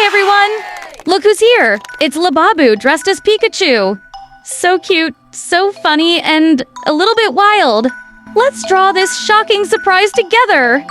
everyone! Look who's here! It's Labubu dressed as Pikachu. So cute, so funny, and a little bit wild. Let's draw this shocking surprise together!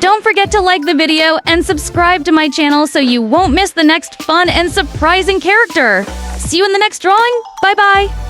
Don't forget to like the video and subscribe to my channel so you won't miss the next fun and surprising character. See you in the next drawing. Bye-bye.